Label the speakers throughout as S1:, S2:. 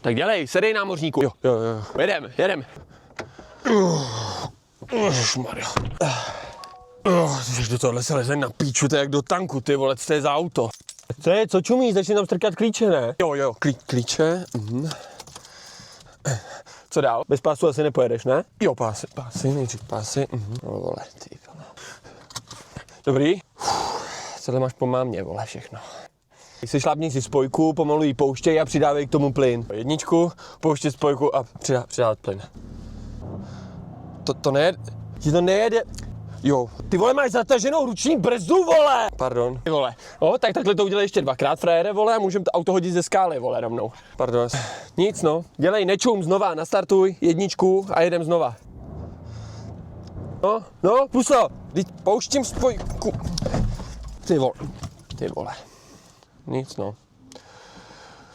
S1: Tak dělej, sedej námořníku. Jo. Jedem. Ježišmarja. Do tohle se leze na píču, to je jak do tanku, ty vole, co to je za auto? Co čumíš, začni tam strkat klíče, ne? Jo, klíče. Co dál? Bez pásu asi nepojedeš, ne? Jo, pásy, nejdřív pásy. No vole, ty vole. Dobrý? Tohle máš po mámě, vole, všechno. Si šlápni si spojku, pomalu ji pouštěj a přidávej k tomu plyn. Jedničku, pouštěj spojku a přidávat plyn. To nejede, ti to nejede. Jo, ty vole, máš zataženou ruční brzdu, vole! Pardon. Ty vole. Tak takhle to udělej ještě dvakrát, frajere, vole, a můžem to auto hodit ze skály, vole, rovnou. Pardon. Nic, no. Dělej, nečum, znova, nastartuj, jedničku a jedem znova. No, pusto, pouštím spojku. Ty vole. Nic, no.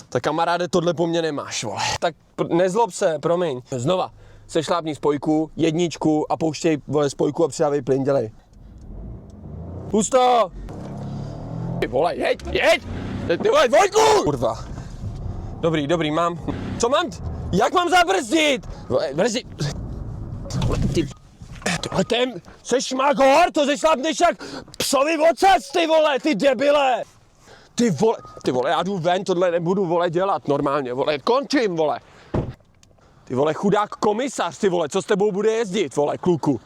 S1: Tak kamaráde, tohle po mně nemáš, vole. Tak nezlob se, promiň. Znova. Sešlápni spojku, jedničku a pouštěj, vole, spojku a přidávej plyn, dělej. Pusto! Ty vole, jeď! Ty vole, dvojku! Kurva. Dobrý, mám. Co mám? Jak mám zabrzdit? Brzdit. Tohle seš magor, to zešlápneš jak psovi ocas, ty vole, ty debile! Ty vole, já jdu ven, tohle nebudu, vole, dělat normálně, vole, končím, vole. Ty vole, chudák komisař, ty vole, co s tebou bude jezdit, vole, kluku.